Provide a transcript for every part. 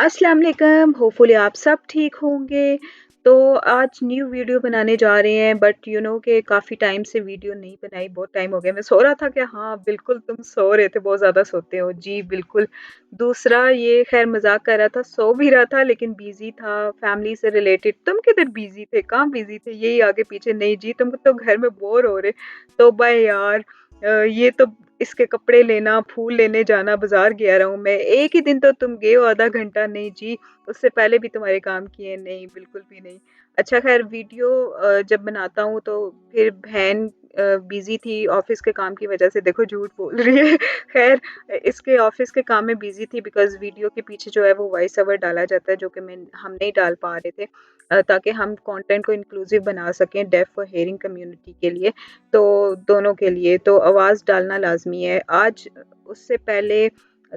अस्सलाम वालेकुम, होपफुली आप सब ठीक होंगे। तो आज न्यू वीडियो बनाने जा रहे हैं बट कि काफ़ी टाइम से वीडियो नहीं बनाई, बहुत टाइम हो गया। मैं सो रहा था कि हाँ, बिल्कुल तुम सो रहे थे, बहुत ज़्यादा सोते हो। जी, बिल्कुल। दूसरा ये ख़ैर मज़ाक कर रहा था, सो भी रहा था लेकिन बिज़ी था फैमिली से रिलेटेड। तुम किधर बिज़ी थे? कहाँ बिज़ी थे? यही आगे-पीछे नहीं जी, तुम तो घर में बोर हो रहे। तौबा यार! ये तो इसके कपड़े लेना, फूल लेने जाना, बाज़ार गया रहा हूँ मैं। एक ही दिन तो तुम गए हो आधा घंटा, नहीं जी, उससे पहले भी तुम्हारे काम किए, नहीं, बिल्कुल भी नहीं। अच्छा ख़ैर वीडियो जब बनाता हूँ तो फिर बहन बिज़ी थी ऑफ़िस के काम की वज़ह से, देखो झूठ बोल रही है। ख़ैर इसके ऑफ़िस के काम में बिज़ी थी बिकॉज़ वीडियो के पीछे जो है वो वॉइस ओवर डाला जाता है जो कि हम नहीं डाल पा रहे थे ताकि हम कंटेंट को इंक्लूसिव बना सकें डेफ और हियरिंग कम्युनिटी के लिए। तो दोनों के लिए तो आवाज़ डालना लाज़मी है। आज उससे पहले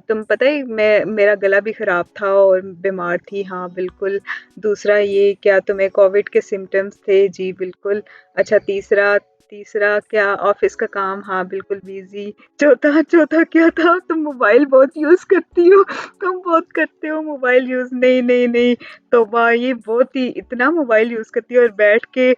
तुम पता है मेरा गला भी ख़राब था और बीमार थी, हाँ, बिल्कुल। दूसरा ये क्या तुम्हें कोविड के सिम्पटम्स थे? जी, बिल्कुल। अच्छा तीसरा तीसरा क्या ऑफ़िस का काम? हाँ, बिल्कुल बिज़ी। चौथा चौथा क्या था? तुम मोबाइल बहुत यूज़ करती हो, तुम बहुत करते हो मोबाइल यूज़। नहीं, नहीं, नहीं, तौबा! ये बहुत ही इतना मोबाइल यूज़ करती हो और बैठ के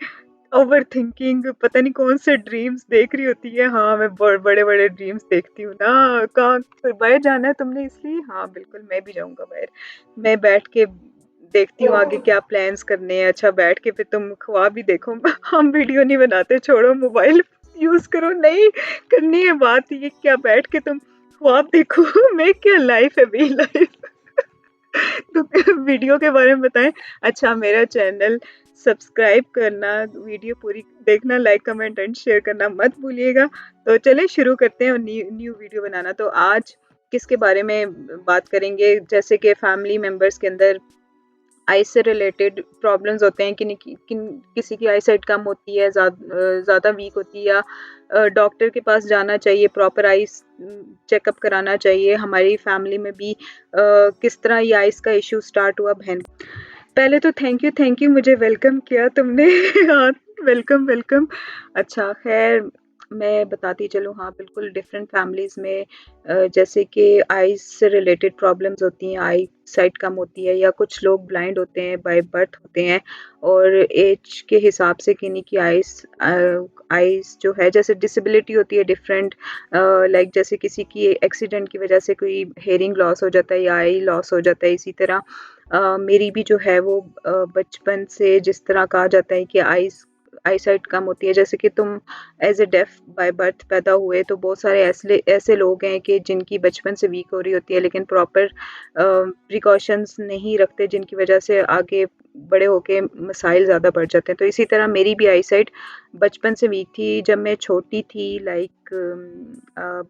ओवरथिंकिंग पता नहीं कौन से ड्रीम्स देख रही होती है। हाँ, मैं बड़े-बड़े ड्रीम्स देखती हूँ ना। कहाँ फिर बाहर जाना है तुमने इसलिए? हाँ, बिल्कुल मैं भी जाऊँगा बाहर। मैं बैठ के देखती हूँ आगे क्या प्लान्स करने हैं। अच्छा बैठ के फिर तुम ख्वाब भी देखो। हम वीडियो नहीं बनाते, छोड़ो मोबाइल यूज़ करो। नहीं, करनी है बात ये क्या बैठ के तुम ख्वाब देखो। मैं क्या लाइफ़ है मेरी लाइफ़। तो वीडियो के बारे में बताएँ? अच्छा मेरा चैनल सब्सक्राइब करना, वीडियो पूरी देखना, लाइक, कमेंट एंड शेयर करना मत भूलिएगा। तो चलिए शुरू करते हैं और न्यू न्यू वीडियो बनाना। तो आज किसके बारे में बात करेंगे? जैसे कि फैमिली मेंबर्स के अंदर आई से रिलेटेड प्रॉब्लम्स होते हैं किसी की आई साइट कम होती है, ज़्यादा वीक होती है या डॉक्टर के पास जाना चाहिए, प्रॉपर आईज चेकअप कराना चाहिए। हमारी फैमिली में भी किस तरह ये आइज़ का इश्यू स्टार्ट हुआ बहन। पहले तो थैंक यू मुझे वेलकम किया तुमने। हाँ, वेलकम, वेलकम। अच्छा ख़ैर मैं बताती चलूँ, हाँ, बिल्कुल डिफ़रेंट फैमिलीज़ में जैसे कि आइज़ से रिलेटेड प्रॉब्लम्स होती हैं, आई साइट कम होती है या कुछ लोग ब्लाइंड होते हैं, बाय बर्थ होते हैं और ऐज के हिसाब से किन्हीं की आइज़ जो है जैसे डिसेबिलिटी होती है डिफ़रेंट लाइक जैसे किसी की एक्सीडेंट की वज़ह से कोई हियरिंग लॉस हो जाता है या आई लॉस हो जाता है। इसी तरह मेरी भी जो है वो बचपन से जिस तरह कहा जाता है कि आईसाइट कम होती है, जैसे कि तुम as a deaf by birth पैदा हुए तो बहुत सारे ऐसे ऐसे लोग हैं कि जिनकी बचपन से वीक हो रही होती है लेकिन प्रॉपर प्रिकॉशंस नहीं रखते जिनकी वजह से आगे बड़े होके मसाइल ज़्यादा बढ़ जाते हैं। तो इसी तरह मेरी भी आईसाइट बचपन से वीक थी। जब मैं छोटी थी लाइक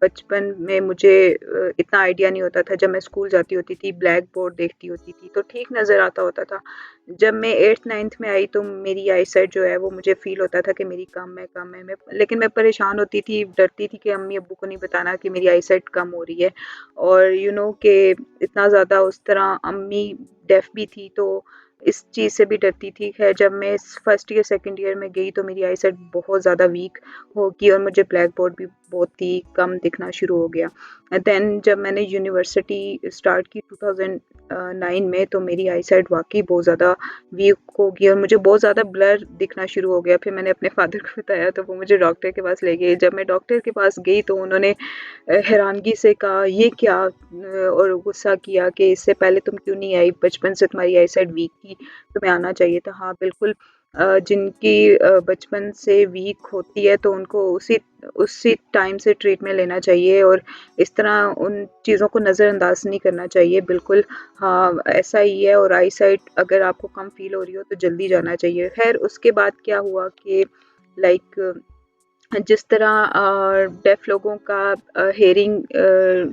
बचपन में मुझे इतना आइडिया नहीं होता था। जब मैं स्कूल जाती होती थी, ब्लैक बोर्ड देखती होती थी तो ठीक नज़र आता होता था। जब मैं 8th-9th में आई तो मेरी आईसाइट जो है वो मुझे फ़ील होता था कि मेरी कम है। लेकिन मैं परेशान होती थी, डरती थी कि अम्मी-अब्बू को नहीं बताना कि मेरी आईसाइट कम हो रही है और कि इतना ज़्यादा उस तरह अम्मी डेफ़ भी थी तो इस चीज़ से भी डरती थी। ख़ैर जब मैं फर्स्ट ईयर, सेकंड ईयर में गई तो मेरी आईसाइट बहुत ज़्यादा वीक हो गई और मुझे ब्लैक बोर्ड भी बहुत ही कम दिखना शुरू हो गया। देन जब मैंने यूनिवर्सिटी स्टार्ट की 2009 में तो मेरी आईसाइट वाक़ई बहुत ज़्यादा वीक हो गई और मुझे बहुत ज़्यादा ब्लर दिखना शुरू हो गया। फिर मैंने अपने फ़ादर को बताया तो वो मुझे डॉक्टर के पास ले गए। जब मैं डॉक्टर के पास गई तो उन्होंने हैरानगी से कहा ये क्या और गुस्सा किया कि इससे पहले तुम क्यों नहीं आई? बचपन से तुम्हारी आईसाइट वीक थी, तुम्हें आना चाहिए था। हाँ, बिल्कुल जिनकी बचपन से वीक होती है तो उनको उसी उसी टाइम से ट्रीटमेंट लेना चाहिए और इस तरह उन चीज़ों को नज़रअंदाज नहीं करना चाहिए। बिल्कुल हाँ, ऐसा ही है और आईसाइट अगर आपको कम फ़ील हो रही हो तो जल्दी जाना चाहिए। ख़ैर उसके बाद क्या हुआ कि लाइक जिस तरह डेफ लोगों का हेयरिंग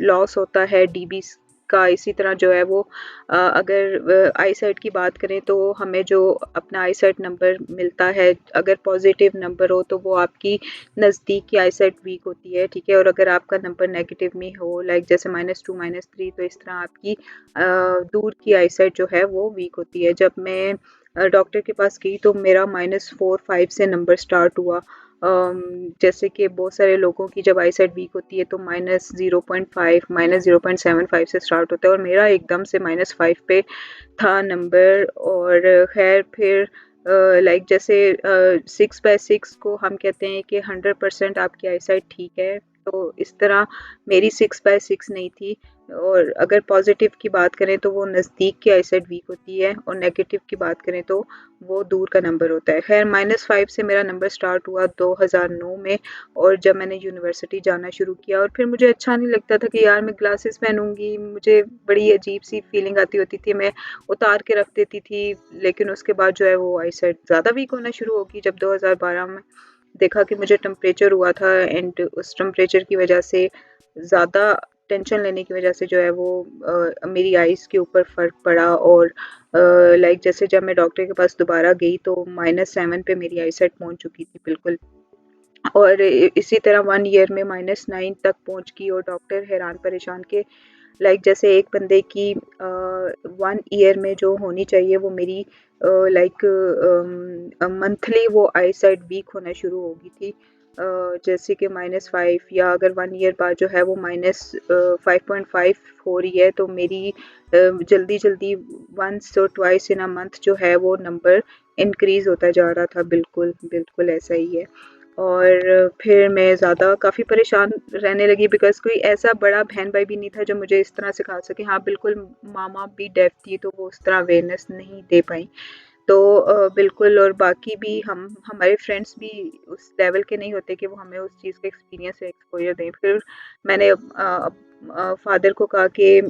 लॉस होता है डीबीज़ का, इसी तरह जो है वो अगर आईसाइट की बात करें तो हमें जो अपना आईसाइट नंबर मिलता है, अगर पॉज़िटिव नंबर हो तो वो आपकी नज़दीक की आईसाइट वीक होती है, ठीक है? और अगर आपका नंबर नेगेटिव में हो लाइक जैसे -2, -3 तो इस तरह आपकी दूर की आईसाइट जो है वो वीक होती है। जब मैं डॉक्टर के पास गई तो मेरा -4, 5 से नंबर स्टार्ट हुआ जैसे कि बहुत सारे लोगों की जब आईसाइट वीक होती है तो -0.5 -0.75 से स्टार्ट होता है और मेरा एकदम से -5 पे था नंबर। और ख़ैर फिर लाइक जैसे 6/6 को हम कहते हैं कि 100% आपकी आईसाइट ठीक है, तो इस तरह मेरी 6/6 नहीं थी। और अगर पॉज़िटिव की बात करें तो वो नज़दीक की आईसाइट वीक होती है और नेगेटिव की बात करें तो वो दूर का नंबर होता है। ख़ैर -5 से मेरा नंबर स्टार्ट हुआ 2009 में। और जब मैंने यूनिवर्सिटी जाना शुरू किया और फिर मुझे अच्छा नहीं लगता था कि यार मैं ग्लासेस पहनूँगी, मुझे बड़ी अजीब-सी फीलिंग आती होती थी, मैं उतार के रख देती थी। लेकिन उसके बाद जो है वो आईसाइट ज़्यादा वीक होना शुरू हो गई जब 2012 में देखा कि मुझे टेम्परेचर हुआ था एंड उस टेम्परेचर की वजह से ज़्यादा टेंशन लेने की वजह से जो है वो मेरी आइज़ के ऊपर फ़र्क पड़ा। और लाइक जैसे जब मैं डॉक्टर के पास दोबारा गई तो -7 पे मेरी आईसाइट पहुँच चुकी थी बिल्कुल। और इसी तरह 1 ईयर में -9 तक पहुँच गई और डॉक्टर हैरान परेशान के लाइक जैसे एक बंदे की 1 ईयर में जो होनी चाहिए वो मेरी लाइक मंथली वो आईसाइट वीक होना शुरू हो गई थी। जैसे कि -5 या अगर 1 ईयर बाद जो है वो -5.5 हो रही है तो मेरी जल्दी-जल्दी वन्स और ट्वाइस इन अ मंथ जो है वो नंबर इंक्रीज़ होता जा रहा था। बिल्कुल, बिल्कुल ऐसा ही है। और फिर मैं ज़्यादा काफ़ी परेशान रहने लगी बिकॉज़ कोई ऐसा बड़ा बहन-भाई भी नहीं था जो मुझे इस तरह सिखा सके। हाँ, बिल्कुल मामा भी डेफ़ थी तो वो उस तरह अवेयरनेस नहीं दे पाईं। तो बिल्कुल। और बाकी भी हम हमारे फ्रेंड्स भी उस लेवल के नहीं होते कि वो हमें उस चीज़ का एक्सपीरियंस या एक्सपोज़र दें। फिर मैंने फ़ादर को कहा कि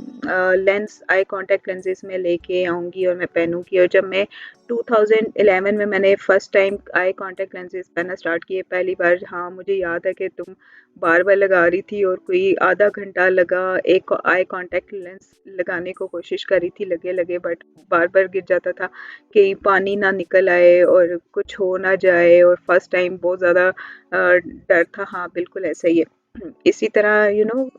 लेंस आई कॉन्टैक्ट लेंसेज़ मैं लेके आऊँगी और मैं पहनूँगी। और जब मैं 2011 में मैंने first time eye contact lenses पहनना स्टार्ट किए पहली बार। हाँ, मुझे याद है कि तुम बार-बार लगा रही थी और कोई आधा घंटा लगा एक आई कॉन्टैक्ट लेंस लगाने को कोशिश कर रही थी लगे-लगे बट बार-बार गिर जाता था। कि पानी ना निकल आए और कुछ हो ना जाए। और फर्स्ट टाइम बहुत ज़्यादा डर था। हाँ, बिल्कुल ऐसा ही है। इसी तरह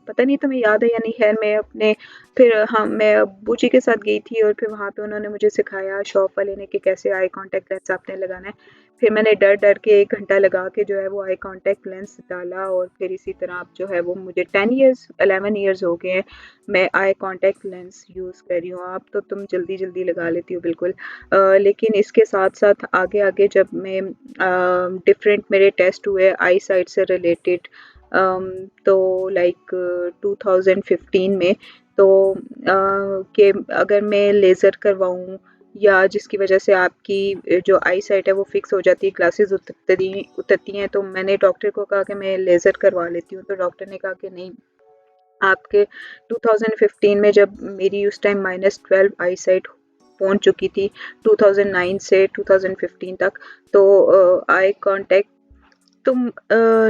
पता नहीं तुम्हें याद है या नहीं, ख़ैर मैं अपने फिर हाँ, मैं अब्बू जी के साथ गई थी और फिर वहाँ पे उन्होंने मुझे सिखाया शॉप वाले ने कि कैसे आई कॉन्टैक्ट लेंस आपने लगाना है। फिर मैंने डर-डर के 1 घंटा लगा के जो है वो आई कॉन्टैक्ट लेंस डाला और फिर इसी तरह अब जो है वो मुझे 10 इयर्स 11 इयर्स हो गए हैं, मैं आई कॉन्टैक्ट लेंस यूज़ कर रही हूँ। अब तो तुम जल्दी-जल्दी लगा लेती हो बिल्कुल। लेकिन इसके साथ-साथ आगे-आगे जब मैं डिफरेंट मेरे टेस्ट हुए आई साइट से रिलेटेड तो लाइक 2015 में तो कि अगर मैं लेज़र करवाऊँ या जिसकी वज़ह से आपकी जो आई साइट है वो फ़िक्स हो जाती है, ग्लासेस उतरती हैं, तो मैंने डॉक्टर को कहा कि मैं लेज़र करवा लेती हूँ। तो डॉक्टर ने कहा कि नहीं, आपके 2015 में जब मेरी उस टाइम -12 आई साइट पहुँच चुकी थी 2009 से 2015 तक, तो आई कॉन्टैक्ट तुम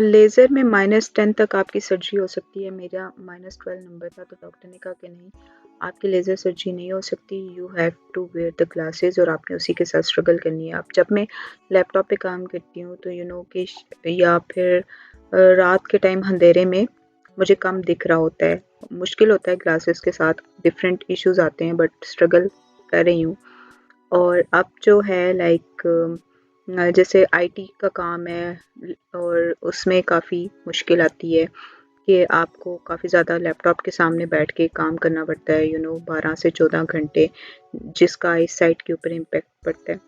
लेज़र में -10 तक आपकी सर्जरी हो सकती है। मेरा -12 नंबर था तो डॉक्टर ने कहा कि नहीं, आपकी लेज़र सर्जरी नहीं हो सकती, you have to wear the glasses और आपने उसी के साथ स्ट्रगल करनी है। अब जब मैं लैपटॉप पे काम करती हूँ तो कि या फिर रात के टाइम अंधेरे में मुझे कम दिख रहा होता है। मुश्किल होता है ग्लासेस के साथ, डिफरेंट इश्यूज़ आते हैं बट स्ट्रगल कर रही हूँ। और अब जो है लाइक जैसे आईटी का काम है और उसमें काफ़ी मुश्किल आती है कि आपको काफ़ी ज़्यादा लैपटॉप के सामने बैठ के काम करना पड़ता है 12 से 14 घंटे, जिसका आई साइट के ऊपर इम्पैक्ट पड़ता है।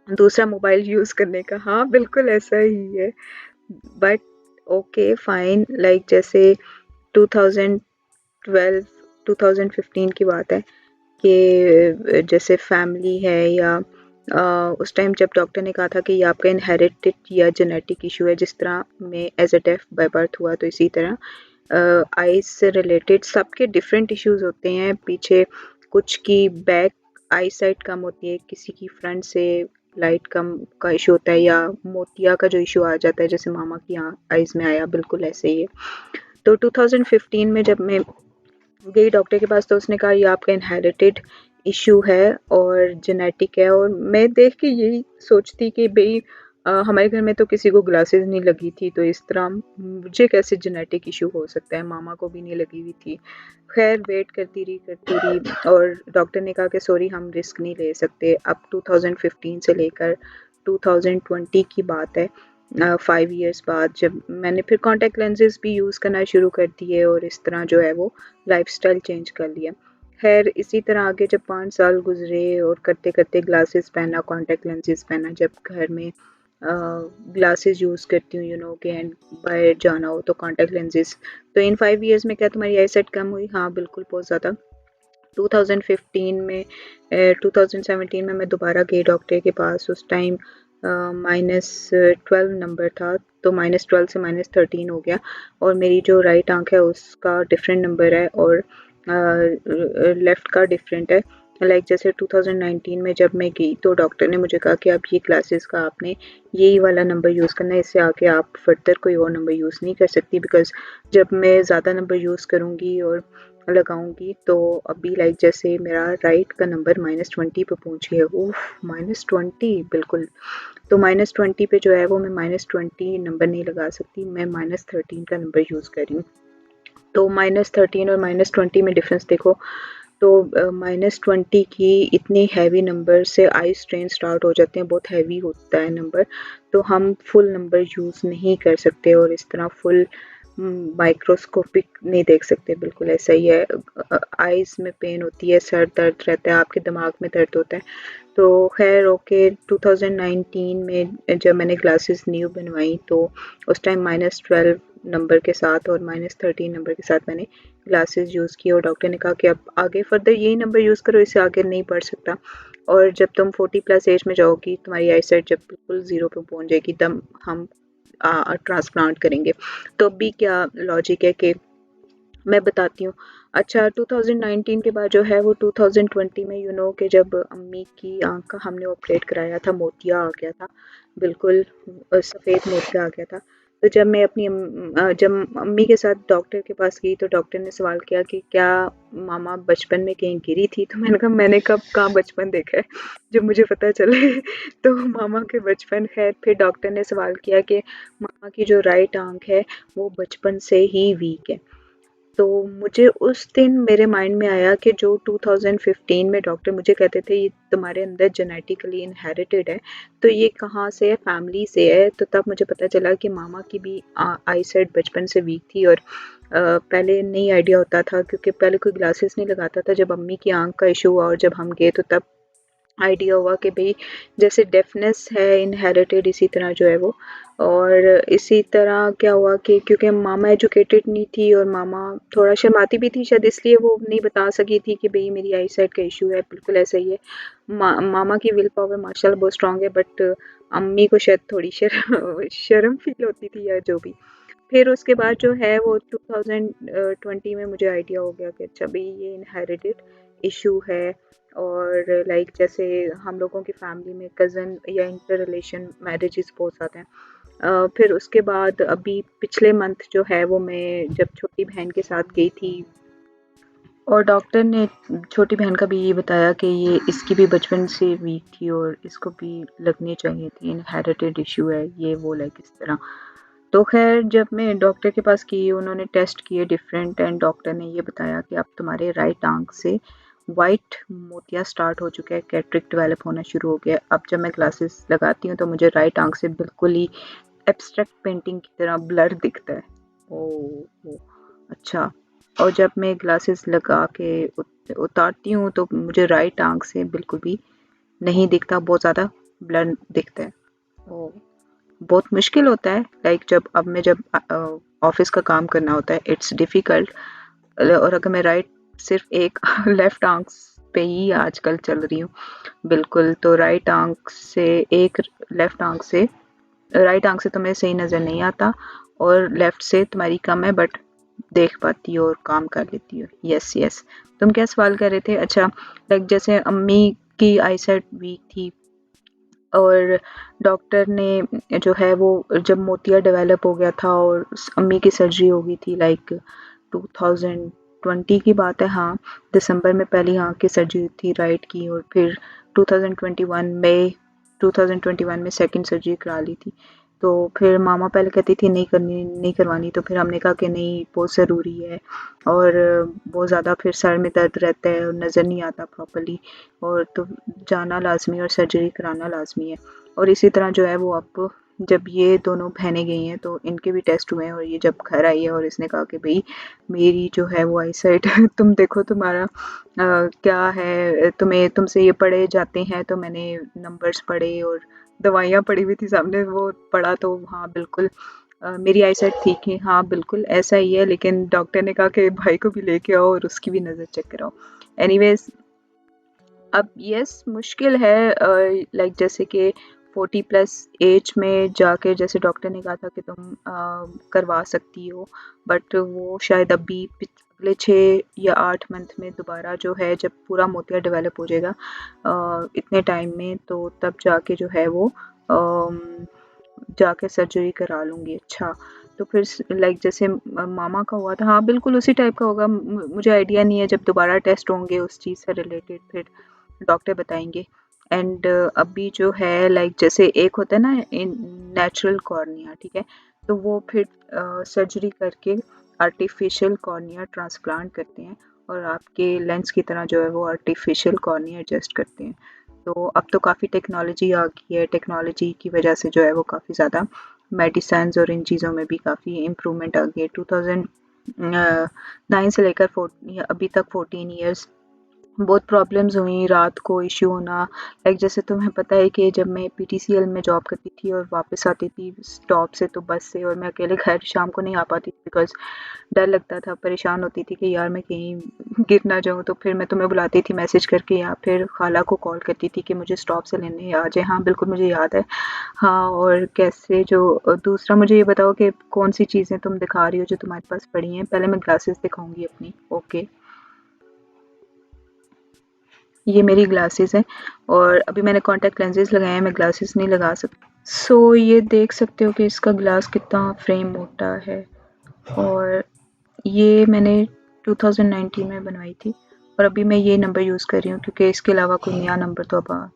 दूसरा मोबाइल यूज़ करने का, हाँ, बिल्कुल ऐसा ही है। बट ओके फाइन, लाइक जैसे 2012 2015 की बात है कि जैसे फैमिली है या उस टाइम जब डॉक्टर ने कहा था कि ये आपका इनहेरिटेड या जेनेटिक इशू है, जिस तरह मैं as a deaf by birth हुआ तो इसी तरह आइज से रिलेटेड सबके डिफरेंट इश्यूज होते हैं। पीछे कुछ की बैक आई साइट कम होती है, किसी की फ्रंट से लाइट कम का इशू होता है या मोतिया का जो इशू आ जाता है जैसे मामा की आइज में आया, बिल्कुल ऐसे ही है। तो 2015 में जब मैं गई डॉक्टर के पास तो उसने कहा ये आपका इनहेरिटेड इशू है और जेनेटिक है। और मैं देख के यही सोचती कि भाई हमारे घर में तो किसी को ग्लासेस नहीं लगी थी, तो इस तरह मुझे कैसे जेनेटिक इशू हो सकता है, मामा को भी नहीं लगी हुई थी। खैर वेट करती रही और डॉक्टर ने कहा कि सॉरी हम रिस्क नहीं ले सकते। अब 2015 से लेकर 2020 की बात है 5 इयर्स बाद जब मैंने फिर कॉन्टैक्ट लेंसेज़ भी यूज़ करना शुरू कर दिए और इस तरह जो है वो लाइफ़स्टाइल चेंज कर लिया। ख़ैर इसी तरह आगे जब 5 साल गुज़रे और करते-करते ग्लासेस पहना, कॉन्टैक्ट लेंसेज़ पहना, जब घर में ग्लासेस यूज़ करती हूँ कि एंड बाहर जाना हो तो कॉन्टैक्ट लेंसेज़। तो इन 5 इयर्स में क्या तुम्हारी आईसाइट कम हुई? हाँ, बिल्कुल बहुत ज़्यादा। 2015 में 2017 में मैं दोबारा गई डॉक्टर के पास। उस टाइम -12 नंबर था, तो -12 से -13 हो गया और मेरी जो राइट आँख है उसका डिफरेंट नंबर है और लेफ़्ट का डिफरेंट है। लाइक जैसे 2019 में जब मैं गई तो डॉक्टर ने मुझे कहा कि आप ये ग्लासेस का आपने यही वाला नंबर यूज़ करना है, इससे आगे आप फर्दर कोई और नंबर यूज़ नहीं कर सकती, बिकॉज़ जब मैं ज़्यादा नंबर यूज़ करूँगी और लगाऊंगी तो अभी लाइक जैसे मेरा राइट का नंबर -20 पे पहुंच गया। उफ, -20 बिल्कुल। तो -20 पे जो है वो मैं -20 नंबर नहीं लगा सकती, मैं -13 का नंबर यूज़ कर रही हूँ। तो -13 और -20 में डिफरेंस देखो। तो -20 की इतनी हैवी नंबर से आई स्ट्रेन स्टार्ट हो जाते हैं, बहुत हैवी होता है नंबर, तो हम फुल नंबर यूज़ नहीं कर सकते और इस तरह फुल माइक्रोस्कोपिक नहीं देख सकते, बिल्कुल ऐसा ही है। आइज़ में पेन होती है, सर दर्द रहता है, आपके दिमाग में दर्द होता है। तो ख़ैर ओके 2019 में जब मैंने ग्लासेस न्यू बनवाई तो उस टाइम -12 नंबर के साथ और -13 नंबर के साथ मैंने ग्लासेस यूज़ किए और डॉक्टर ने कहा कि अब आगे फर्दर यही नंबर यूज़ करो, इससे आगे नहीं बढ़ सकता और जब तुम 40 प्लस एज में जाओगी तुम्हारी आईसाइट जब बिल्कुल ज़ीरो पे पहुँच जाएगी तब हम ट्रांसप्लांट करेंगे। तो अभी क्या लॉजिक है कि मैं बताती हूँ। अच्छा 2019 के बाद जो है वो 2020 में कि जब अम्मी की आँख का हमने ऑपरेट कराया था, मोतिया आ गया था, बिल्कुल सफ़ेद मोतिया आ गया था। तो जब मैं जब अम्मी के साथ डॉक्टर के पास गई तो डॉक्टर ने सवाल किया कि क्या मामा बचपन में कहीं गिरी थी? तो मैंने कहा मैंने कब कहाँ बचपन देखा है, जो मुझे पता चले। तो मामा के बचपन ख़ैर फिर डॉक्टर ने सवाल किया कि मामा की जो राइट आँख है वो बचपन से ही वीक है। तो मुझे उस दिन मेरे माइंड में आया कि जो 2015 में डॉक्टर मुझे कहते थे ये तुम्हारे अंदर जेनेटिकली इनहेरिटेड है, तो ये कहाँ से है? फैमिली से है। तो तब मुझे पता चला कि मामा की भी आईसाइट बचपन से वीक थी और पहले नहीं आइडिया होता था क्योंकि पहले कोई ग्लासेस नहीं लगाता था। जब अम्मी की आँख का इश्यू हुआ और जब हम गए तो तब आइडिया हुआ कि भई जैसे डेफनेस है इनहेरिटेड इसी तरह जो है वो और इसी तरह क्या हुआ कि क्योंकि मामा एजुकेटेड नहीं थी और मामा थोड़ा शर्माती भी थी शायद इसलिए वो नहीं बता सकी थी कि भई मेरी आईसाइट का इश्यू है, बिल्कुल ऐसा ही है। मामा की विल पावर माशाल्लाह बहुत स्ट्रॉन्ग है बट अम्मी को शायद थोड़ी शर्म फ़ील होती थी या जो भी। फिर उसके बाद जो है वो 2020 में मुझे आइडिया हो गया कि अच्छा भई ये इनहेरिटेड इश्यू है और लाइक जैसे हम लोगों की फैमिली में कज़न या इंटर रिलेशन मैरिजेस बहुत ज़्यादा हैं। फिर उसके बाद अभी पिछले मंथ जो है वो मैं जब छोटी बहन के साथ गई थी और डॉक्टर ने छोटी बहन का भी ये बताया कि ये इसकी भी बचपन से वीक थी और इसको भी लगनी चाहिए थी, इनहेरिटेड इश्यू है ये वो लाइक इस तरह। तो ख़ैर जब मैं डॉक्टर के पास गई उन्होंने टेस्ट किए डिफरेंट एंड डॉक्टर ने ये बताया कि अब तुम्हारे राइट आँख से वाइट मोतिया स्टार्ट हो चुका है, कैटरेक्ट डेवलप होना शुरू हो गया है। अब जब मैं ग्लासेस लगाती हूँ तो मुझे राइट आँख से बिल्कुल ही एब्स्ट्रैक्ट पेंटिंग की तरह ब्लर दिखता है। ओह! ओह! अच्छा और जब मैं ग्लासेस लगा के उतारती हूँ तो मुझे राइट आँख से बिल्कुल भी नहीं दिखता, बहुत ज़्यादा ब्लर दिखता है। ओह! बहुत मुश्किल होता है लाइक जब ऑफिस का काम करना होता है इट्स डिफ़िकल्ट और अगर मैं राइट सिर्फ एक लेफ्ट आंख पे ही आजकल चल रही हूँ बिल्कुल तो राइट आंख से तुम्हें सही नज़र नहीं आता और लेफ्ट से तुम्हारी कम है बट देख पाती हो और काम कर लेती हो। यस यस तुम क्या सवाल कर रहे थे? अच्छा लाइक जैसे अम्मी की आईसाइट वीक थी और डॉक्टर ने जो है वो जब मोतिया डेवलप हो गया था और अम्मी की सर्जरी हो गई थी लाइक 2020 की बात है। हाँ दिसंबर में पहली आँख की सर्जरी थी राइट की और फिर 2021 में सेकंड सर्जरी करा ली थी। तो फिर मामा पहले कहती थी नहीं करवानी तो फिर हमने कहा कि नहीं बहुत ज़रूरी है और बहुत ज़्यादा फिर सर में दर्द रहता है और नज़र नहीं आता प्रॉपर्ली और तो जाना लाज़मी और सर्जरी कराना लाज़मी है और इसी तरह जो है वो अब जब ये दोनों बहनें गई हैं तो इनके भी टेस्ट हुए हैं, और ये जब घर आई है और इसने कहा कि भई मेरी जो है वो आईसाइट तुम देखो तुम्हारा क्या है, तुमसे ये पढ़े जाते हैं। तो मैंने नंबर्स पढ़े और दवाइयाँ पड़ी हुई थी सामने, वो पढ़ा तो हाँ बिल्कुल मेरी आईसाइट ठीक है, हाँ बिल्कुल ऐसा ही है। लेकिन डॉक्टर ने कहा कि भाई को भी लेके आओ और उसकी भी नज़र चेक कराओ। एनीवेज़ अब यस मुश्किल है, लाइक जैसे कि 40 प्लस एज में जाके जैसे डॉक्टर ने कहा था कि तुम करवा सकती हो, बट वो शायद अभी पिछले 6 या 8 मंथ में दोबारा जो है जब पूरा मोतिया डेवलप हो जाएगा इतने टाइम में, तो तब जाके जो है वो जाके सर्जरी करा लूँगी। अच्छा, तो फिर लाइक जैसे मामा का हुआ था, हाँ बिल्कुल उसी टाइप का होगा। मुझे आइडिया नहीं है, जब दोबारा टेस्ट होंगे उस चीज़ से रिलेटेड फिर डॉक्टर बताएंगे। एंड अभी जो है लाइक जैसे एक होता है ना नेचुरल कॉर्निया, ठीक है, तो वो फिर सर्जरी करके आर्टिफिशियल कॉर्निया ट्रांसप्लांट करते हैं और आपके लेंस की तरह जो है वो आर्टिफिशियल कॉर्निया एडजस्ट करते हैं। तो अब तो काफ़ी टेक्नोलॉजी आ गई है, टेक्नोलॉजी की वजह से जो है वो काफ़ी ज़्यादा मेडिसिन्स और इन चीज़ों में भी काफ़ी इम्प्रूवमेंट आ गई है। 2009 से लेकर अभी तक 14 ईयर्स बहुत प्रॉब्लम्स हुई, रात को इश्यू होना। लाइक जैसे तुम्हें पता है कि जब मैं पीटीसीएल में जॉब करती थी और वापस आती थी स्टॉप से तो बस से, और मैं अकेले घर शाम को नहीं आ पाती थी बिकॉज़ डर लगता था, परेशान होती थी कि यार मैं कहीं गिर ना जाऊँ। तो फिर मैं तुम्हें बुलाती थी मैसेज करके या फिर खाला को कॉल करती थी कि मुझे स्टॉप से लेने आ जाए। हाँ, बिल्कुल मुझे याद है। हाँ, और कैसे जो दूसरा मुझे ये बताओ कि कौन-सी चीज़ें तुम दिखा रही हो जो तुम्हारे पास पड़ी हैं? पहले मैं ग्लासेस दिखाऊँगी अपनी। ओके। ये मेरी ग्लासेस हैं और अभी मैंने कॉन्टैक्ट लेंसेज लगाए हैं, मैं ग्लासेस नहीं लगा सकती। सो ये देख सकते हो कि इसका ग्लास कितना फ्रेम मोटा है, और ये मैंने 2019 में बनवाई थी और अभी मैं ये नंबर यूज़ कर रही हूँ क्योंकि इसके अलावा कोई नया नंबर तो अब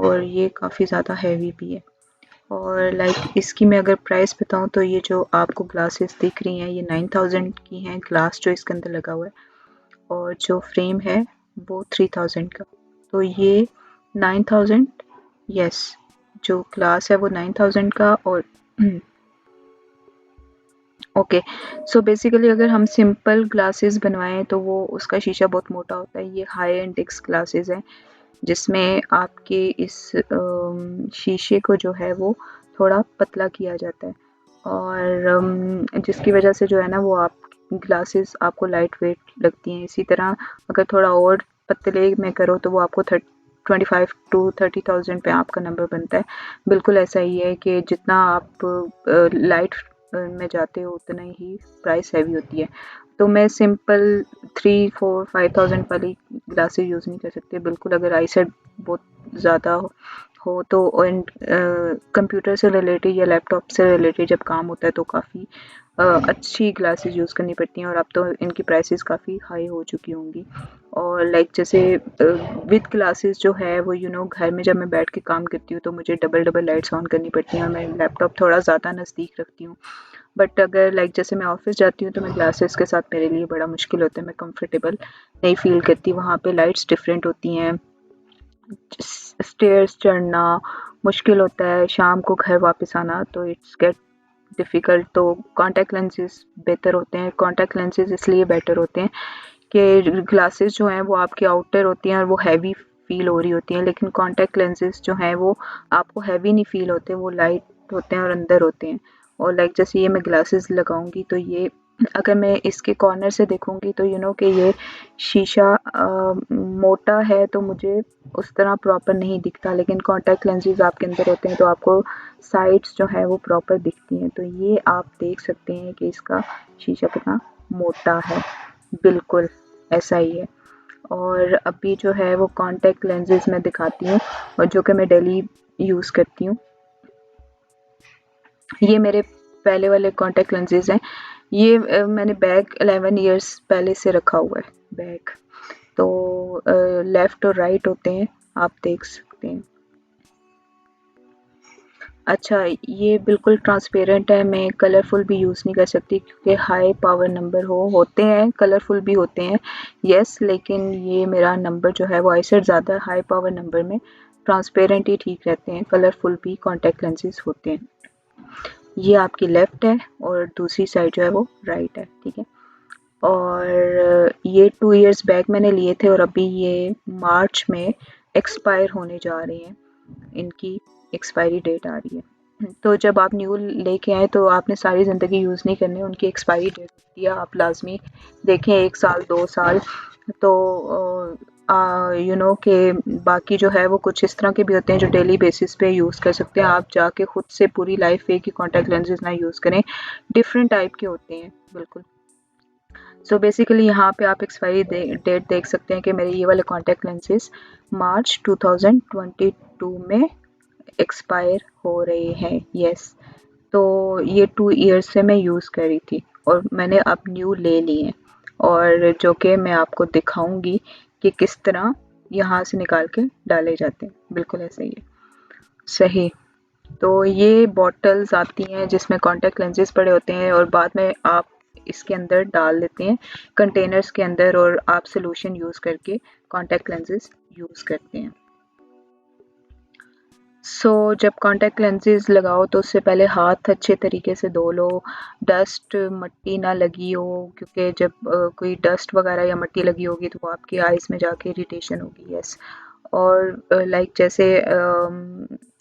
और ये काफ़ी ज़्यादा हैवी भी है। और लाइक इसकी मैं अगर प्राइस बताऊँ तो ये जो आपको ग्लासेस दिख रही हैं ये 9000 की हैं, ग्लास जो इसके अंदर लगा हुआ है, और जो फ्रेम है वो 3000 का। तो ये 9000, यस, जो ग्लास है वो 9000 का। और ओके, सो बेसिकली अगर हम सिंपल ग्लासेस बनवाएं तो वो उसका शीशा बहुत मोटा होता है। ये हाई एंड डिक्स ग्लासेस हैं जिसमें आपके इस शीशे को जो है वो थोड़ा पतला किया जाता है, और जिसकी वजह से जो है ना वो आप ग्लासेस आपको लाइट वेट लगती हैं। इसी तरह अगर थोड़ा और पतले में करो तो वो आपको 25 टू 30,000 पे आपका नंबर बनता है। बिल्कुल ऐसा ही है कि जितना आप लाइट में जाते हो उतना ही प्राइस हैवी होती है। तो मैं सिंपल 3, 4, 5000 वाली ग्लासेस यूज़ नहीं कर सकती बिल्कुल। अगर आई सेट बहुत ज़्यादा हो तो एंड कंप्यूटर से रिलेटेड या लैपटॉप से रिलेटेड जब काम होता है तो काफ़ी अच्छी ग्लासेस यूज़ करनी पड़ती हैं, और अब तो इनकी प्राइसेस काफ़ी हाई हो चुकी होंगी। और लाइक जैसे विद ग्लासेस जो है वो घर में जब मैं बैठ के काम करती हूँ तो मुझे डबल लाइट्स ऑन करनी पड़ती हैं और मैं लैपटॉप थोड़ा ज़्यादा नज़दीक रखती हूँ। बट अगर लाइक जैसे मैं ऑफिस जाती हूँ तो मैं ग्लासेस के साथ मेरे लिए बड़ा मुश्किल होता है, मैं कंफर्टेबल नहीं फील करती। वहाँ पे लाइट्स डिफरेंट होती हैं, स्टेयर्स चढ़ना मुश्किल होता है, शाम को घर वापस आना तो इट्स गेट डिफ़िकल्ट। तो कॉन्टैक्ट लेंसेज बेहतर होते हैं। कॉन्टैक्ट लेंसेज इसलिए बेटर होते हैं कि ग्लासेस जो हैं वो आपकी आउटर होती हैं और वो हैवी फील हो रही होती हैं, लेकिन कॉन्टैक्ट लेंसेज जो हैं वो आपको हैवी नहीं फील होते, वो लाइट होते हैं और अंदर होते हैं। और लाइक जैसे ये मैं ग्लासेस लगाऊंगी तो ये अगर मैं इसके कॉर्नर से देखूंगी तो कि ये शीशा मोटा है तो मुझे उस तरह प्रॉपर नहीं दिखता, लेकिन कॉन्टैक्ट लेंसेज आपके अंदर होते हैं तो आपको साइड्स जो है वो प्रॉपर दिखती हैं। तो ये आप देख सकते हैं कि इसका शीशा कितना मोटा है, बिल्कुल ऐसा ही है। और अभी जो है वो कॉन्टैक्ट लेंसेज मैं दिखाती हूँ और जो कि मैं डेली यूज़ करती हूँ। ये मेरे पहले वाले कॉन्टैक्ट लेंसेज हैं। ये मैंने बैग 11 इयर्स पहले से रखा हुआ है बैग। तो लेफ़्ट और राइट होते हैं, आप देख सकते हैं। अच्छा, ये बिल्कुल ट्रांसपेरेंट है, मैं कलरफुल भी यूज़ नहीं कर सकती क्योंकि हाई पावर नंबर होते हैं, कलरफुल भी होते हैं यस, लेकिन ये मेरा नंबर जो है वो आईसेट ज़्यादा हाई पावर नंबर में ट्रांसपेरेंट ही ठीक रहते हैं, कलरफुल भी कॉन्टैक्ट लेंसेज होते हैं। ये आपकी लेफ़्ट है और दूसरी साइड जो है वो राइट है, ठीक है। और ये 2 इयर्स बैक मैंने लिए थे और अभी ये मार्च में एक्सपायर होने जा रहे हैं, इनकी एक्सपायरी डेट आ रही है। तो जब आप न्यू लेके आएँ तो आपने सारी ज़िंदगी यूज़ नहीं करने, उनकी एक्सपायरी डेट होती है, आप लाज़मी देखें 1 साल 2 साल। तो यू नो कि बाकी जो है वो कुछ इस तरह के भी होते हैं जो डेली बेसिस पे यूज़ कर सकते हैं। आप जाके खुद से पूरी लाइफ एक ही कॉन्टैक्ट लेंसेज़ ना यूज़ करें, डिफरेंट टाइप के होते हैं, बिल्कुल। सो बेसिकली यहाँ पे आप एक्सपायरी डेट देख सकते हैं कि मेरे ये वाले कॉन्टैक्ट लेंसेज़ मार्च 2022 में एक्सपायर हो रहे हैं, यस। तो ये 2 ईयर्स से मैं यूज़ कर रही थी और मैंने अब न्यू ले लिए हैं और जो कि मैं आपको दिखाऊँगी कि किस तरह यहाँ से निकाल के डाले जाते हैं, बिल्कुल ऐसे ही है। सही। तो ये बॉटल्स आती हैं जिसमें कॉन्टैक्ट लेंसेज़ पड़े होते हैं और बाद में आप इसके अंदर डाल देते हैं कंटेनर्स के अंदर और आप सॉल्यूशन यूज़ करके कॉन्टैक्ट लेंसेज़ यूज़ करते हैं। जब कॉन्टैक्ट लेंसेज़ लगाओ तो उससे पहले हाथ अच्छे तरीके से धो लो, डस्ट मिट्टी ना लगी हो, क्योंकि जब कोई डस्ट वगैरह या मिट्टी लगी होगी तो वो आपकी आइज़ में जाके इरिटेशन होगी, यस। और लाइक जैसे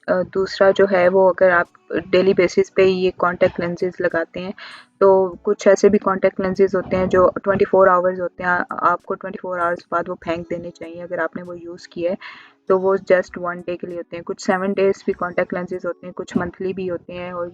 दूसरा जो है वो अगर आप डेली बेसिस पे ये कॉन्टैक्ट लेंसेज़ लगाते हैं, तो कुछ ऐसे भी कॉन्टैक्ट लेंसेज़ होते हैं जो 24 आवर्स होते हैं, आपको 24 आवर्स बाद वो फेंक देने चाहिए अगर आपने वो यूज़ किया है, तो वो जस्ट 1 डे के लिए होते हैं। कुछ 7 डेज़ भी कॉन्टैक्ट लेंसेज़ होते हैं, कुछ मंथली भी होते हैं और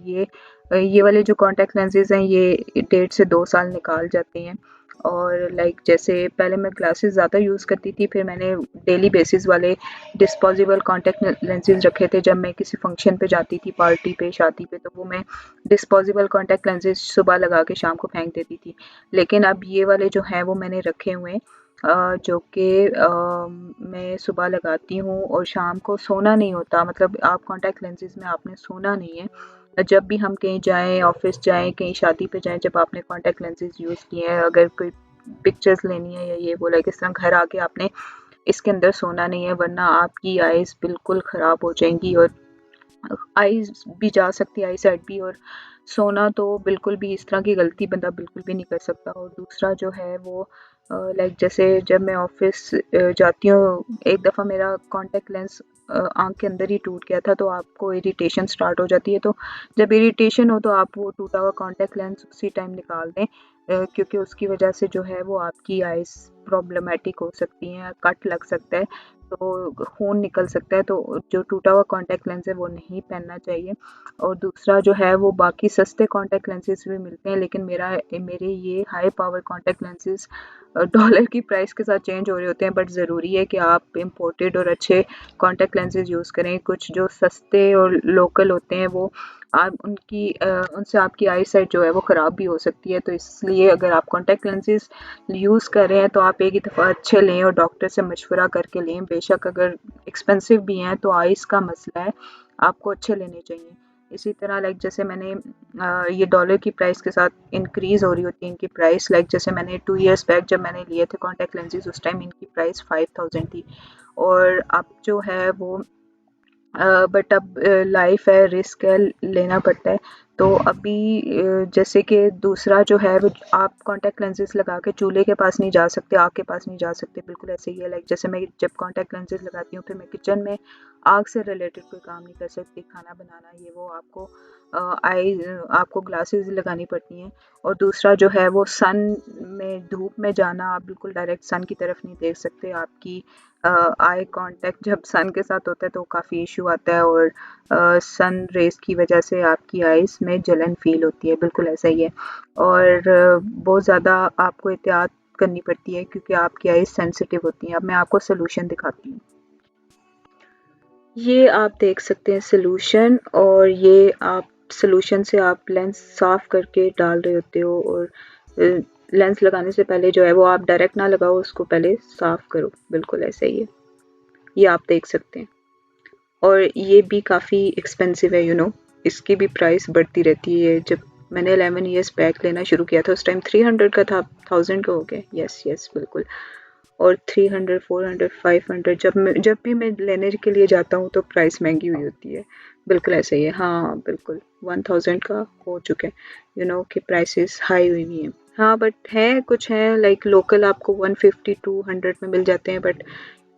ये वाले जो कॉन्टैक्ट लेंसेज़ हैं ये 1.5 से 2 साल निकाल जाते हैं। और लाइक जैसे पहले मैं ग्लासेस ज़्यादा यूज़ करती थी, फिर मैंने डेली बेसिस वाले डिस्पोजेबल कॉन्टैक्ट लेंसेज़ रखे थे। जब मैं किसी फंक्शन पे जाती थी, पार्टी पे, शादी पे, तो वो मैं डिस्पोजेबल कॉन्टैक्ट लेंसेज़ सुबह लगा के शाम को फेंक देती थी। लेकिन अब ये वाले जो हैं वो मैंने रखे हुए हैं, जो कि मैं सुबह लगाती हूँ और शाम को सोना नहीं होता, मतलब आप कॉन्टैक्ट लेंसेज़ में आपने सोना नहीं है। जब भी हम कहीं जाएँ, ऑफ़िस जाएँ, कहीं शादी पे जाएँ, जब आपने कॉन्टैक्ट लेंसेज़ यूज़ किए हैं, अगर कोई पिक्चर्स लेनी है या ये वो, लाइक इस तरह घर आके आपने इसके अंदर सोना नहीं है, वरना आपकी आइज़ बिल्कुल ख़राब हो जाएँगी और आइज़ भी जा सकती है, आई साइट भी। और सोना तो बिल्कुल भी इस तरह की गलती बंदा बिल्कुल भी नहीं कर सकता। और दूसरा जो है वो लाइक जैसे जब मैं ऑफ़िस जाती हूँ, एक दफ़ा मेरा कॉन्टैक्ट लेंस आँख के अंदर ही टूट गया था, तो आपको इरिटेशन स्टार्ट हो जाती है। तो जब इरिटेशन हो तो आप वो टूटा हुआ कॉन्टैक्ट लेंस उसी टाइम निकाल दें, क्योंकि उसकी वजह से जो है वो आपकी आइज़ प्रॉब्लमैटिक हो सकती हैं, कट लग सकता है, तो खून निकल सकता है। तो जो टूटा हुआ कॉन्टैक्ट लेंस है वो नहीं पहनना चाहिए। और दूसरा जो है वो बाकी सस्ते कॉन्टैक्ट लेंसेज़ भी मिलते हैं, लेकिन मेरे ये high power contact lenses dollar की प्राइस के साथ चेंज हो रहे होते हैं, बट ज़रूरी है कि आप इम्पोर्टेड और अच्छे कॉन्टैक्ट लेंसेज़ यूज़ करें। कुछ जो सस्ते और लोकल होते हैं वो आप उनसे आपकी आई साइट जो है वो ख़राब भी हो सकती है। तो इसलिए अगर आप कॉन्टैक्ट लेंसेज़ यूज़ कर रहे हैं तो आप एक ही दफ़ा अच्छे लें और डॉक्टर से मशवरा करके लें। बेशक अगर एक्सपेंसिव भी हैं तो आइज़ का मसला है, आपको अच्छे लेने चाहिए। इसी तरह लाइक जैसे मैंने ये डॉलर की प्राइस के साथ इंक्रीज़ हो रही होती है इनकी प्राइस। लाइक जैसे मैंने 2 इयर्स बैक जब मैंने लिए थे कॉन्टैक्ट लेंसेज़, उस टाइम इनकी प्राइस 5000 थी और अब जो है वो बट अब लाइफ है, रिस्क है, लेना पड़ता है। तो अभी जैसे कि दूसरा जो है वो आप कॉन्टैक्ट लेंसेज़ लगा के चूल्हे के पास नहीं जा सकते, आग के पास नहीं जा सकते, बिल्कुल ऐसे ही है। लाइक जैसे मैं जब कॉन्टैक्ट लेंसेज़ लगाती हूँ फिर मैं किचन में आग से रिलेटेड कोई काम नहीं कर सकती, खाना बनाना ये वो, आपको ग्लासेस लगानी पड़ती हैं। और दूसरा जो है वो सन में, धूप में जाना, आप बिल्कुल डायरेक्ट सन की तरफ नहीं देख सकते। आपकी आई कांटेक्ट जब सन के साथ होता है तो काफ़ी इशू आता है और सन रेज़ की वजह से आपकी आइज़ में जलन फ़ील होती है, बिल्कुल ऐसा ही है। और बहुत ज़्यादा आपको एहतियात करनी पड़ती है क्योंकि आपकी आइज़ सेंसिटिव होती हैं। अब मैं आपको सॉल्यूशन दिखाती हूँ। ये आप देख सकते हैं सॉल्यूशन, और ये आप सॉल्यूशन से आप लेंस साफ़ करके डाल रहे होते हो और लेंस लगाने से पहले जो है वो आप डायरेक्ट ना लगाओ, उसको पहले साफ़ करो, बिल्कुल ऐसा ही है। ये आप देख सकते हैं। और ये भी काफ़ी एक्सपेंसिव है, इसकी भी प्राइस बढ़ती रहती है। जब मैंने 11 इयर्स बैक लेना शुरू किया था उस टाइम 300 का था, 1000 का हो गया। यस, यस, बिल्कुल। और 300 400 500 जब भी मैं लेने के लिए जाता हूँ तो प्राइस महंगी हुई होती है। बिल्कुल ऐसा ही है, हाँ बिल्कुल 1000 का हो चुके हैं, कि प्राइसेस हाई हुई हुई हैं। हाँ बट है, कुछ है लाइक लोकल आपको 150 200 में मिल जाते हैं, बट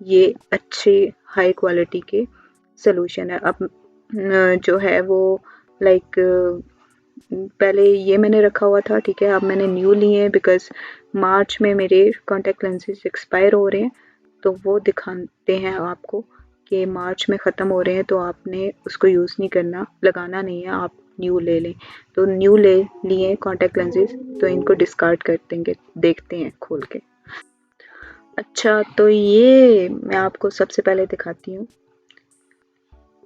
ये अच्छे हाई क्वालिटी के सोल्यूशन है। अब जो है वो लाइक पहले ये मैंने रखा हुआ था, ठीक है, अब मैंने न्यू लिए हैं बिकॉज मार्च में मेरे कॉन्टैक्ट लेंसेज एक्सपायर हो रहे हैं, तो वो दिखाते हैं आपको कि मार्च में ख़त्म हो रहे हैं, तो आपने उसको यूज़ नहीं करना, लगाना नहीं है, आप न्यू ले लें। तो न्यू ले लिए कॉन्टैक्ट लेंसेज, तो इनको डिस्कार्ड कर देंगे, देखते हैं खोल के। अच्छा, तो ये मैं आपको सबसे पहले दिखाती हूँ।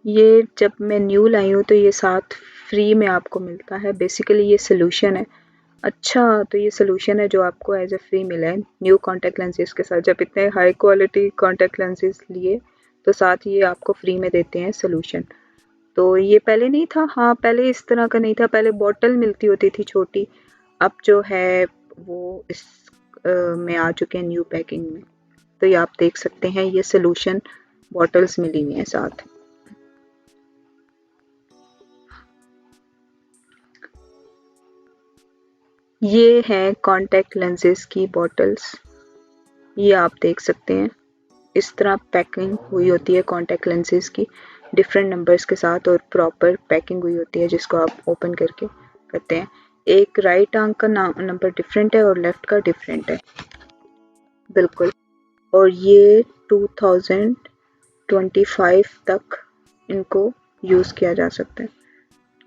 ये जब मैं न्यू लाई हूँ तो ये साथ फ्री में आपको मिलता है। बेसिकली ये सोल्यूशन है। अच्छा, तो ये सोल्यूशन है जो आपको एज ए फ्री मिला है न्यू कॉन्टैक्ट लेंसेज के साथ। जब इतने हाई क्वालिटी कॉन्टैक्ट लेंसेज लिए तो साथ ये आपको फ्री में देते हैं सोल्यूशन। तो ये पहले नहीं था, हाँ पहले इस तरह का नहीं था, पहले बॉटल मिलती होती थी छोटी। अब जो है वो इस में आ चुके हैं न्यू पैकिंग में। तो ये आप देख सकते हैं, ये सोल्यूशन बॉटल्स मिली हुई हैं साथ। ये हैं कॉन्टैक्ट लेंसेज की बॉटल्स, ये आप देख सकते हैं। इस तरह पैकिंग हुई होती है कॉन्टैक्ट लेंसेज की, डिफरेंट नंबर्स के साथ, और प्रॉपर पैकिंग हुई होती है जिसको आप ओपन करके करते हैं। एक राइट आंख का नंबर डिफरेंट है और लेफ्ट का डिफरेंट है, बिल्कुल। और ये 2025 तक इनको यूज़ किया जा सकता है।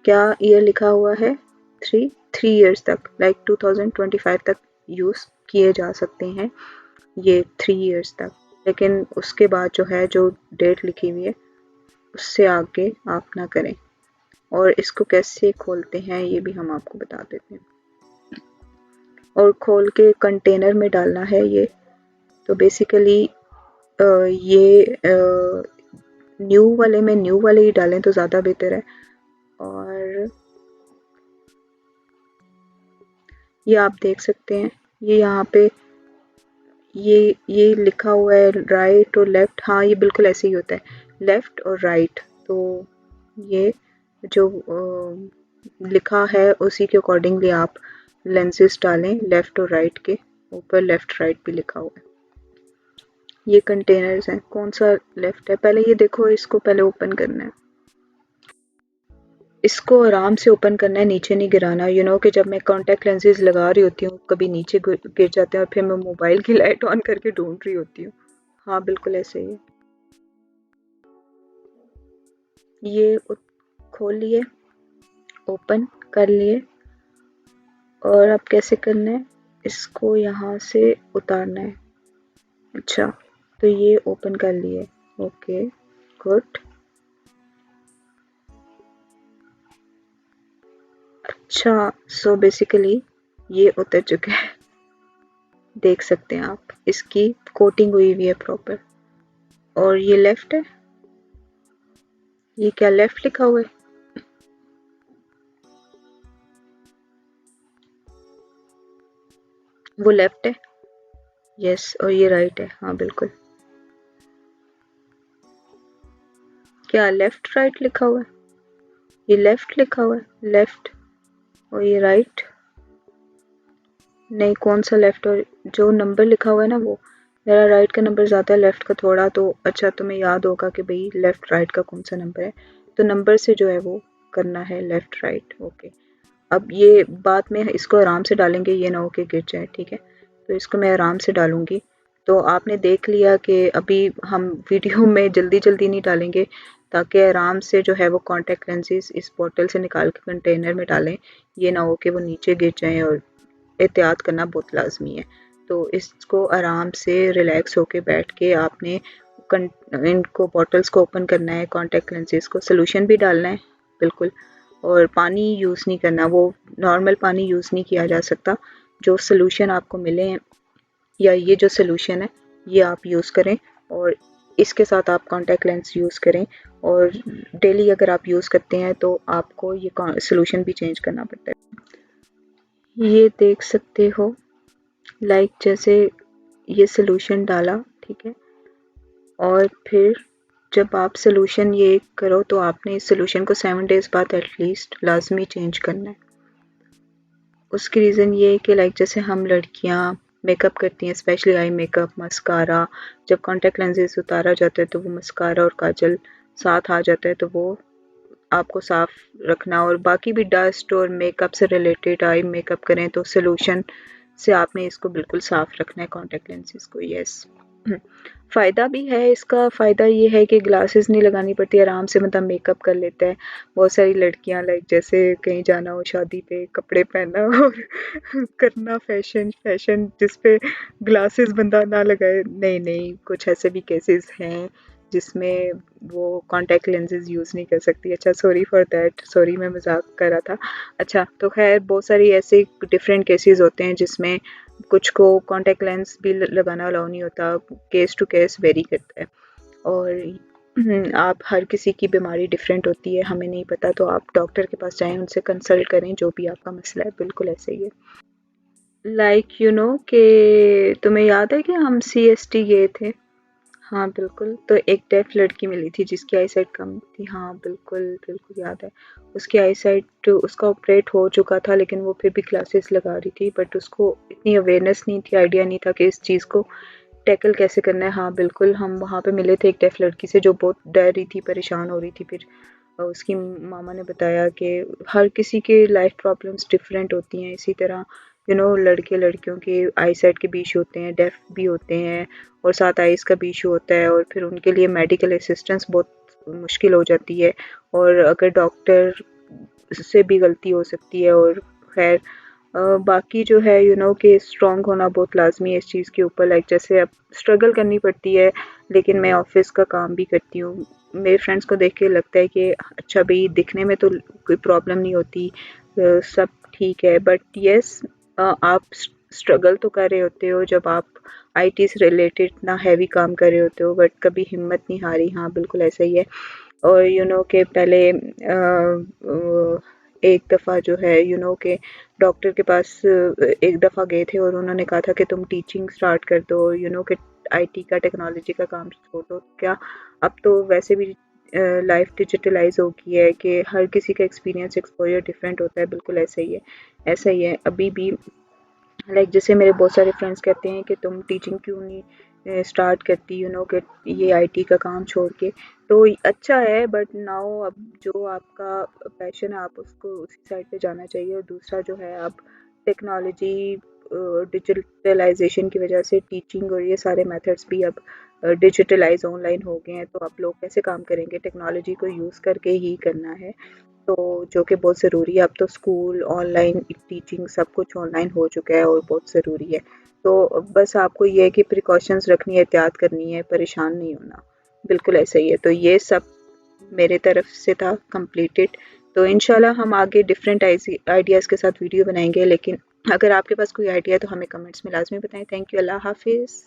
क्या ईयर लिखा हुआ है? 3 ईयर्स तक, लाइक 2025 तक यूज़ किए जा सकते हैं ये 3 ईयर्स तक। लेकिन उसके बाद जो है, जो डेट लिखी हुई है उससे आगे आप ना करें। और इसको कैसे खोलते हैं ये भी हम आपको बता देते हैं। और खोल के कंटेनर में डालना है ये। तो बेसिकली ये न्यू वाले में न्यू वाले ही डालें तो ज़्यादा बेहतर है। और ये आप देख सकते हैं, ये यहाँ पे ये लिखा हुआ है राइट और लेफ्ट। हाँ ये बिल्कुल ऐसे ही होता है, लेफ्ट और राइट। तो ये जो लिखा है उसी के अकॉर्डिंगली आप लेंसेज डालें, लेफ्ट और राइट के ऊपर लेफ्ट राइट भी लिखा हुआ है। ये कंटेनर्स हैं, कौन सा लेफ्ट है पहले ये देखो, इसको पहले ओपन करना है। इसको आराम से ओपन करना है, नीचे नहीं गिराना। कि जब मैं कॉन्टैक्ट लेंसेज लगा रही होती हूँ कभी नीचे गिर जाते हैं और फिर मैं मोबाइल की लाइट ऑन करके ढूंढ रही होती हूँ। हाँ बिल्कुल ऐसे ही है। ये खोल लिए, ओपन कर लिए। और अब कैसे करना है, इसको यहाँ से उतारना है। अच्छा, तो ये ओपन कर लिए, ओके गुड। अच्छा, सो बेसिकली ये उतर चुके हैं, देख सकते हैं आप, इसकी कोटिंग हुई हुई है प्रॉपर। और ये लेफ्ट है, ये क्या लेफ्ट लिखा हुआ है? वो लेफ्ट है, यस। और ये राइट है, हाँ बिल्कुल। क्या लेफ्ट राइट लिखा हुआ है? ये लेफ्ट लिखा हुआ है, लेफ्ट। और ये राइट, नहीं कौन सा लेफ्ट? और जो नंबर लिखा हुआ है ना, वो मेरा राइट का नंबर ज़्यादा है, लेफ्ट का थोड़ा। तो अच्छा, तुम्हें याद होगा कि भाई लेफ्ट राइट का कौन सा नंबर है, तो नंबर से जो है वो करना है, लेफ्ट राइट, ओके। अब ये बात में इसको आराम से डालेंगे, ये ना हो कि गिर जाए, ठीक है। तो इसको मैं आराम से डालूंगी। तो आपने देख लिया कि अभी हम वीडियो में जल्दी जल्दी नहीं डालेंगे, ताकि आराम से जो है वो कॉन्टैक्ट लेंसेज इस बोतल से निकाल के कंटेनर में डालें, ये ना हो कि वो नीचे गिर जाएँ, और एहतियात करना बहुत लाजमी है। तो इसको आराम से रिलैक्स होके बैठ के आपने इनको बॉटल्स को ओपन करना है, कॉन्टैक्ट लेंसेज को, सोल्यूशन भी डालना है बिल्कुल। और पानी यूज़ नहीं करना, वो नॉर्मल पानी यूज़ नहीं किया जा सकता। जो सोल्यूशन आपको मिले हैं, या ये जो सोल्यूशन है, ये आप यूज़ करें, और इसके साथ आप कॉन्टैक्ट लेंस यूज़ करें। और डेली अगर आप यूज़ करते हैं तो आपको ये सोल्यूशन भी चेंज करना पड़ता है। ये देख सकते हो, लाइक जैसे ये सॉल्यूशन डाला, ठीक है। और फिर जब आप सॉल्यूशन ये करो तो आपने इस सॉल्यूशन को 7 डेज़ बाद एटलीस्ट लाज़मी चेंज करना है। उसकी रीज़न ये है कि लाइक जैसे हम लड़कियाँ मेकअप करती हैं, स्पेशली आई मेकअप, मस्कारा, जब कॉन्टैक्ट लेंसेज उतारा जाता है तो वो मस्कारा और काजल साथ आ जाता है, तो वो आपको साफ रखना। और बाकी भी डस्ट और मेकअप से रिलेटेड आई मेकअप करें तो सॉल्यूशन से आपने इसको बिल्कुल साफ रखना है कॉन्टैक्ट लेंसेज को। यस। फ़ायदा भी है इसका। फ़ायदा ये है कि ग्लासेस नहीं लगानी पड़ती, आराम से बंदा मेकअप कर लेता है। बहुत सारी लड़कियां लाइक जैसे कहीं जाना हो शादी पे, कपड़े पहनना और करना फैशन फैशन जिस पे ग्लासेस बंदा ना लगाए। नहीं नहीं, कुछ ऐसे भी केसेस हैं जिसमें वो कॉन्टैक्ट लेंसेज यूज़ नहीं कर सकती। अच्छा, सॉरी फॉर दैट, सॉरी, मैं मजाक कर रहा था। अच्छा, तो खैर बहुत सारी ऐसे डिफरेंट केसेस होते हैं जिसमें कुछ को कॉन्टैक्ट लेंस भी लगाना अलाउ नहीं होता। केस टू केस वेरी करता है। और आप हर किसी की बीमारी डिफरेंट होती है, हमें नहीं पता, तो आप डॉक्टर के पास जाएं, उनसे कंसल्ट करें जो भी आपका मसला है। बिल्कुल ऐसे ही है। लाइक यू नो कि तुम्हें याद है कि हम CST गए थे? हाँ बिल्कुल, तो एक डेफ लड़की मिली थी जिसकी आई साइट कम थी। हाँ बिल्कुल बिल्कुल याद है। उसकी आई साइट, उसका ऑपरेट हो चुका था लेकिन वो फिर भी ग्लासेस लगा रही थी, बट उसको इतनी अवेयरनेस नहीं थी, आइडिया नहीं था कि इस चीज़ को टैकल कैसे करना है। हाँ बिल्कुल, हम वहाँ पे मिले थे एक डेफ लड़की से जो बहुत डर रही थी, परेशान हो रही थी। फिर उसकी मामा ने बताया कि हर किसी के लाइफ प्रॉब्लम्स डिफरेंट होती हैं। इसी तरह लड़के लड़कियों के आई साइट के भी इशू होते हैं, डेफ भी होते हैं, और साथ आइज़ का भी इशू होता है, और फिर उनके लिए मेडिकल असिस्टेंस बहुत मुश्किल हो जाती है, और अगर डॉक्टर से भी गलती हो सकती है। और खैर बाकी जो है कि स्ट्रॉन्ग होना बहुत लाजमी है इस चीज़ के ऊपर। लाइक जैसे अब स्ट्रगल करनी पड़ती है, लेकिन मैं ऑफिस का काम भी करती हूँ। मेरे फ्रेंड्स को देख के लगता है कि अच्छा भाई, दिखने में तो कोई प्रॉब्लम नहीं होती, सब ठीक है, बट यस, आप स्ट्रगल तो कर रहे होते हो जब आप IT से रिलेटेड इतना हैवी काम कर रहे होते हो, बट कभी हिम्मत नहीं हारी। हाँ बिल्कुल ऐसा ही है। और कि पहले एक दफ़ा जो है कि डॉक्टर के पास एक दफ़ा गए थे और उन्होंने कहा था कि तुम टीचिंग स्टार्ट कर दो, कि IT का, टेक्नोलॉजी का काम छोड़ दो। क्या, अब तो वैसे भी लाइफ डिजिटलाइज हो गई है कि हर किसी का एक्सपीरियंस, एक्सपोजर डिफरेंट होता है। बिल्कुल ऐसा ही है, ऐसा ही है अभी भी। लाइक जैसे मेरे बहुत सारे फ्रेंड्स कहते हैं कि तुम टीचिंग क्यों नहीं स्टार्ट करती, कि ये IT का काम छोड़ के। तो अच्छा है, बट नाउ अब जो आपका पैशन है आप उसको उसी साइड पे जाना चाहिए। और दूसरा जो है, अब टेक्नोलॉजी डिजिटलाइजेशन की वजह से टीचिंग और ये सारे मेथड्स भी अब डिजिटलाइज ऑनलाइन हो गए हैं, तो आप लोग कैसे काम करेंगे? टेक्नोलॉजी को यूज़ करके ही करना है, तो जो कि बहुत ज़रूरी है। अब तो स्कूल ऑनलाइन टीचिंग सब कुछ ऑनलाइन हो चुका है और बहुत ज़रूरी है। तो बस आपको ये है कि प्रिकॉशंस रखनी है, एहतियात करनी है, परेशान नहीं होना। बिल्कुल ऐसा ही है। तो ये सब मेरे तरफ से था कंप्लीटेड। तो इंशाल्लाह हम आगे डिफरेंट आइडियाज़ के साथ वीडियो बनाएंगे, लेकिन अगर आपके पास कोई आइडिया है तो हमें कमेंट्स में लाजमी बताएं। Thank you. अल्लाह हाफिज़।